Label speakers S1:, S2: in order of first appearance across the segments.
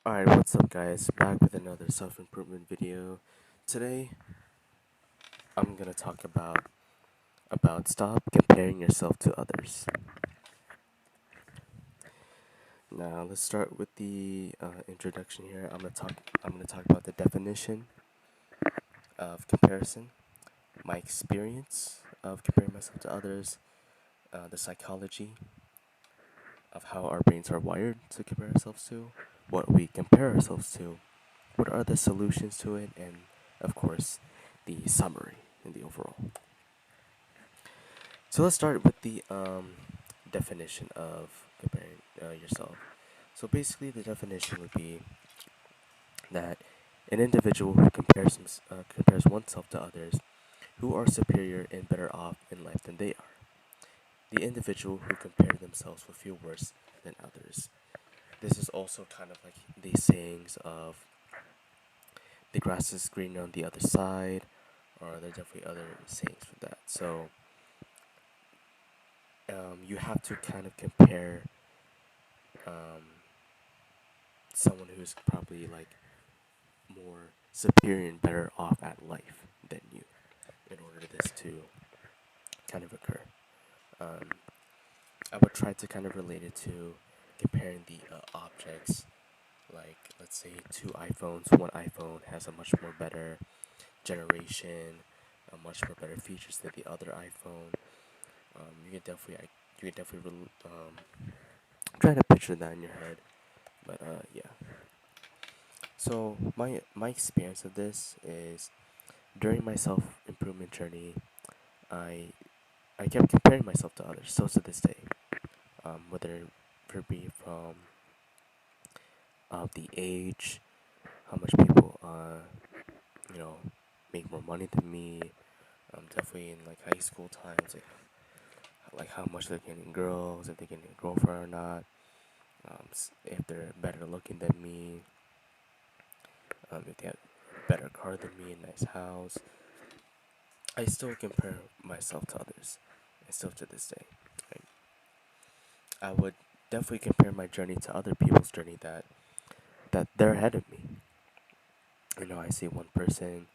S1: Alright, what's up guys? Back with another self-improvement video. Today, I'm gonna talk about stop comparing yourself to others. Now, let's start with the introduction here. I'm gonna talk about the definition of comparison, my experience of comparing myself to others, the psychology of how our brains are wired to compare ourselves to, what we compare ourselves to, what are the solutions to it, and of course, the summary and the overall. So let's start with the definition of comparing yourself. So basically, the definition would be that an individual who compares oneself to others who are superior and better off in life than they are. The individual who compare themselves will feel worse than others. This is also kind of like the sayings of the grass is greener on the other side, or there are definitely other sayings for that. So you have to kind of compare um, someone who's probably like more superior and better off at life than you in order for this to kind of occur. Um, I would try to kind of relate it to comparing the objects. Like, let's say two iPhones. One iPhone has a much more better generation, a much more better features than the other iPhone. You can definitely try to picture that in your head. But yeah. So my experience of this is during my self improvement journey, I I kept comparing myself to others. So to this day, whether it be from the age, how much people you know make more money than me. Definitely in like high school times, like how much they're getting girls, if they're getting a girlfriend or not. If they're better looking than me, if they have a better car than me, a nice house. I still compare myself to others, and still to this day. Right? I would definitely compare my journey to other people's journey that they're ahead of me. I see one person,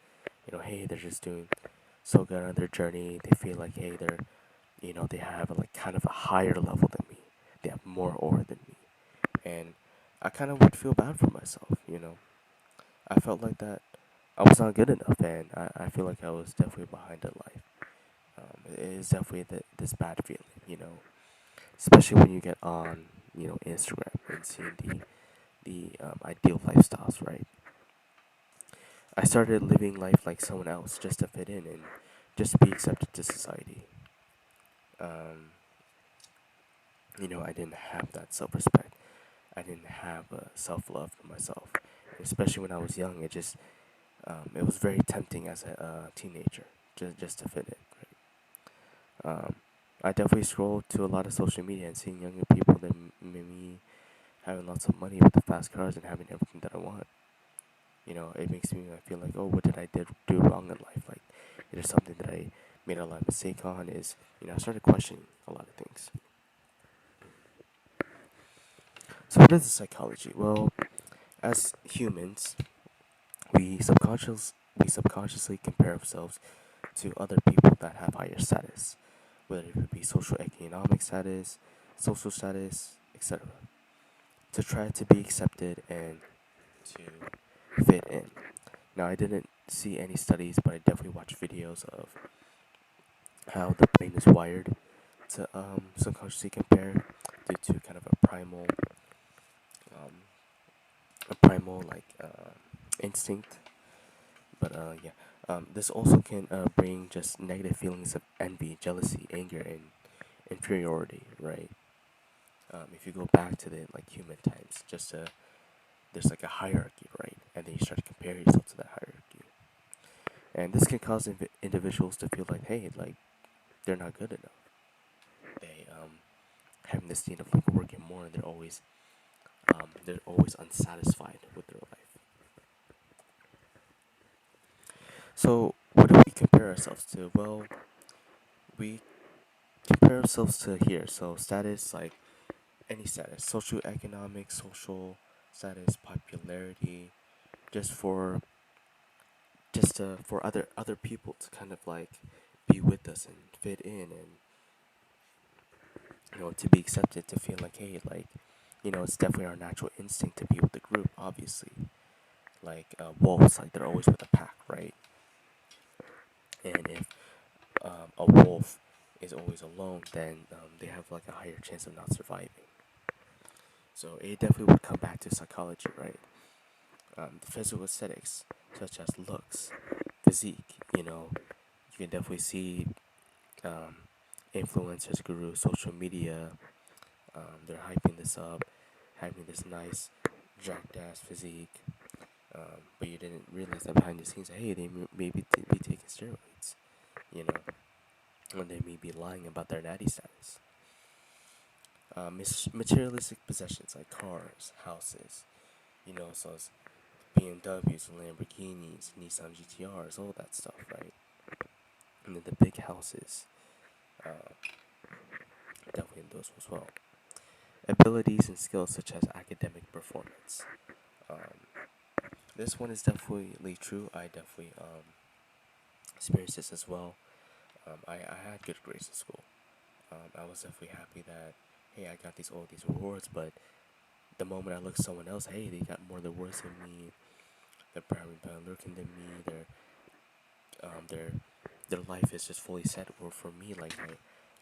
S1: hey, they're just doing so good on their journey. They feel like, hey, they have like kind of a higher level than me. They have more aura than me, and I kind of would feel bad for myself. I felt like that I was not good enough, and I feel like I was definitely behind in life. It is definitely this bad feeling, especially when you get on, Instagram and seeing the ideal lifestyles, right? I started living life like someone else just to fit in and just to be accepted to society. Um, I didn't have that self-respect. I didn't have self-love for myself, especially when I was young. It was very tempting as a teenager, just to fit in. Right? I definitely scrolled to a lot of social media and seeing younger people than me having lots of money with the fast cars and having everything that I want. It makes me feel like, oh, what did I do wrong in life? Like, is there something that I made a lot of mistake on? I started questioning a lot of things. So what is the psychology? Well, as humans, we subconsciously compare ourselves to other people that have higher status, whether it be social economic status, social status, etc., to try to be accepted and to fit in. Now, I didn't see any studies, but I definitely watched videos of how the brain is wired to subconsciously compare due to kind of um, a primal like instinct. But yeah, this also can bring just negative feelings of envy, jealousy, anger, and inferiority. Right? If you go back to the like human times, there's like a hierarchy, right? And then you start to compare yourself to that hierarchy, and this can cause individuals to feel like, hey, like they're not good enough. They having this need of like working more, and they're always unsatisfied with their life. So what do we compare ourselves to? Well, we compare ourselves to here. So status, like any status, socioeconomic, social, status, popularity, just for just for other people to kind of like be with us and fit in, and to be accepted, to feel like, hey, like, it's definitely our natural instinct to be with the group, obviously. Like wolves, like they're always with a pack, right? And if a wolf is always alone, then they have like a higher chance of not surviving. So it definitely would come back to psychology, right? The physical aesthetics, such as looks, physique, you can definitely see um, influencers, gurus, social media, they're hyping this up, having this nice jacked ass physique, but you didn't realize that behind the scenes, hey, they maybe be taking steroids, you know, or they may be lying about their natty status. Materialistic possessions like cars, houses, so it's BMWs, Lamborghinis, Nissan GTRs, all that stuff, right? And then the big houses, uh, definitely in those as well. Abilities and skills such as academic performance. Um, this one is definitely true. I definitely experienced this as well. I had good grades in school. I was definitely happy that, hey, I got all these rewards, but the moment I look at someone else, hey, they got more rewards than me. They're probably better looking than me. Their life is just fully set. Or for me, like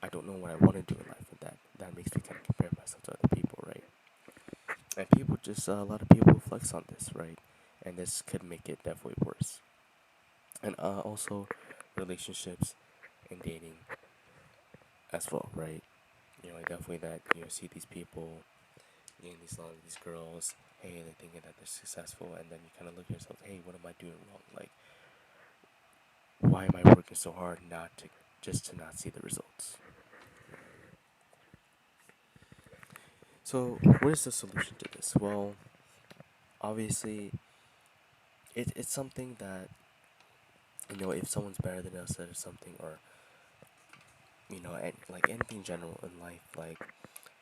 S1: I don't know what I want to do in life, and that makes me kind of compare myself to other people, right? And people just a lot of people flex on this, right? And this could make it definitely worse. And also relationships and dating as well, right? Like definitely that see these people, these a lot of these girls, hey, they're thinking that they're successful, and then you kind of look at yourself, hey, what am I doing wrong? Like, why am I working so hard not to just to not see the results? So, what is the solution to this? Well, obviously, it's something that if someone's better than us at something, or like anything in general in life, like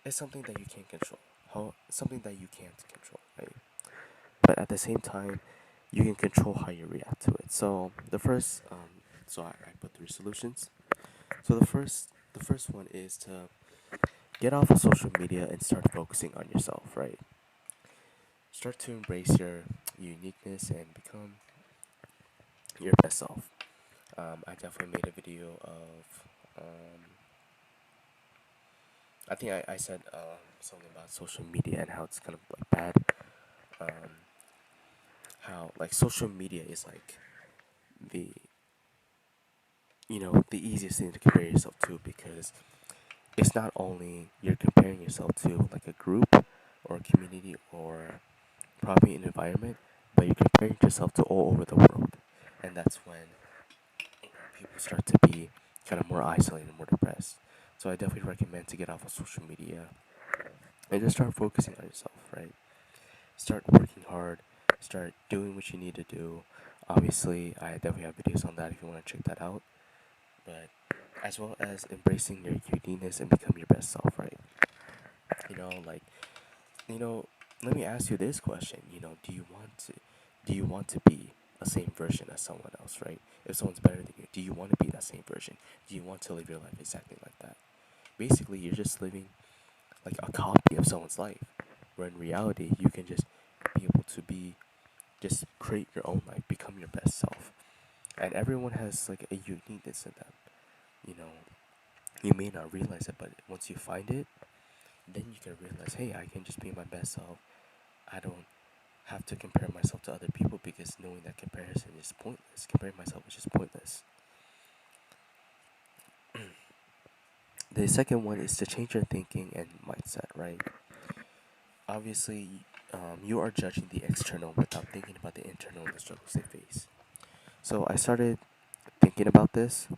S1: it's something that you can't control. How something that you can't control, right? But at the same time, you can control how you react to it. So the first, I put three solutions. So the first one is to get off of social media and start focusing on yourself, right? Start to embrace your uniqueness and become your best self. I definitely made a video of, I think I said something about social media and how it's kind of like bad. Um, how like social media is like the the easiest thing to compare yourself to, because it's not only you're comparing yourself to like a group or a community or probably an environment, but you're comparing yourself to all over the world, and that's when people start to be kind of more isolated and more depressed. So I definitely recommend to get off of social media and just start focusing on yourself, right? Start working hard, start doing what you need to do. Obviously, I definitely have videos on that if you want to check that out. But as well as embracing your uniqueness and become your best self, right? Like, you know, let me ask you this question. Do you want to be a same version as someone else, right? If someone's better than you, do you want to be that same version? Do you want to live your life exactly like that? Basically, you're just living like a copy of someone's life, where in reality, you can just be able to just create your own life, become your best self. And everyone has like a uniqueness in them. You know, you may not realize it, but once you find it, then you can realize, hey, I can just be my best self. I don't have to compare myself to other people, because knowing that comparison is pointless. Comparing myself is just pointless. The second one is to change your thinking and mindset, right? Obviously, you are judging the external without thinking about the internal and the struggles they face. So I started thinking about this,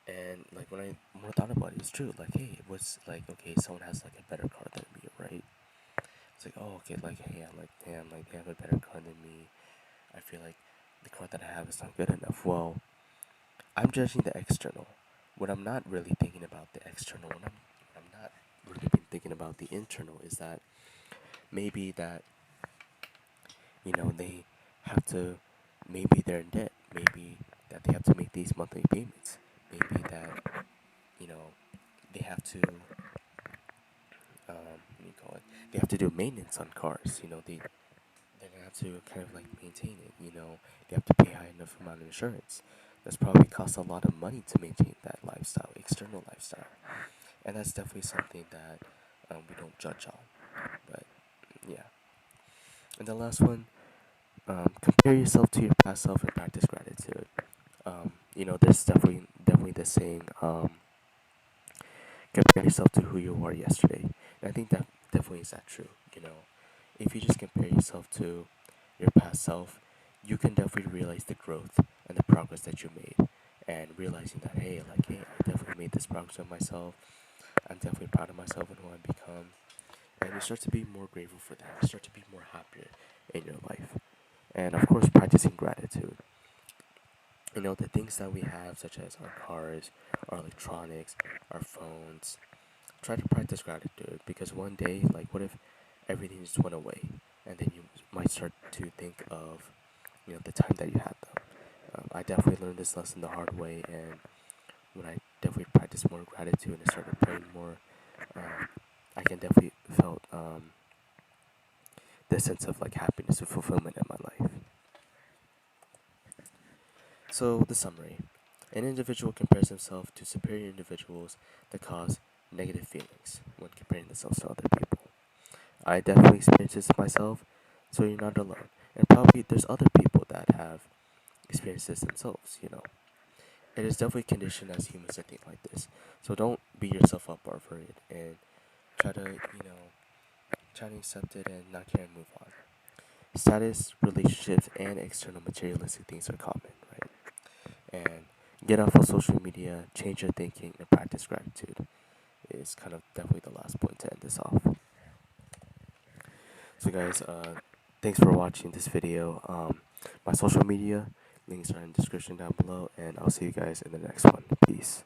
S1: and like when I more thought about it, it's true. Like, hey, it was like, okay, someone has like a better car than me, right? It's like, oh, okay, like, hey, I'm like, damn, like they have a better car than me. I feel like the car that I have is not good enough. Well, I'm judging the external. What I'm not really thinking about the external, what I'm not really been thinking about the internal, is that Maybe that, they have to, maybe they're in debt. Maybe that they have to make these monthly payments. Maybe that, you know, they have to, what do you call it? They have to do maintenance on cars. They're gonna have to kind of like maintain it. They have to pay high enough amount of insurance. That's probably costs a lot of money to maintain that lifestyle, external lifestyle, and that's definitely something that we don't judge on. But yeah, and the last one, compare yourself to your past self and practice gratitude. There's definitely the saying, compare yourself to who you were yesterday. And I think that definitely is that true. If you just compare yourself to your past self, you can definitely realize the growth and the progress that you made, and realizing that hey, I definitely made this progress on myself. I'm definitely proud of myself and who I've become, and you start to be more grateful for that. You start to be more happier in your life, and of course, practicing gratitude. The things that we have, such as our cars, our electronics, our phones. Try to practice gratitude, because one day, like, what if everything just went away, and then you might start to think of, the time that you had them. I definitely learned this lesson the hard way, and when I definitely practiced more gratitude and started praying more, um, I can definitely felt this sense of like happiness and fulfillment in my life. So the summary: an individual compares himself to superior individuals that cause negative feelings when comparing themselves to other people. I definitely experienced this myself, so you're not alone. And probably there's other people that have experienced this themselves. It is definitely conditioned as humans to think like this. So don't beat yourself up over it, and try to, try to accept it and not care and move on. Status, relationships, and external materialistic things are common, right? And get off of social media, change your thinking, and practice gratitude is kind of definitely the last point to end this off. So, guys, thanks for watching this video. My social media links are in the description down below, and I'll see you guys in the next one. Peace.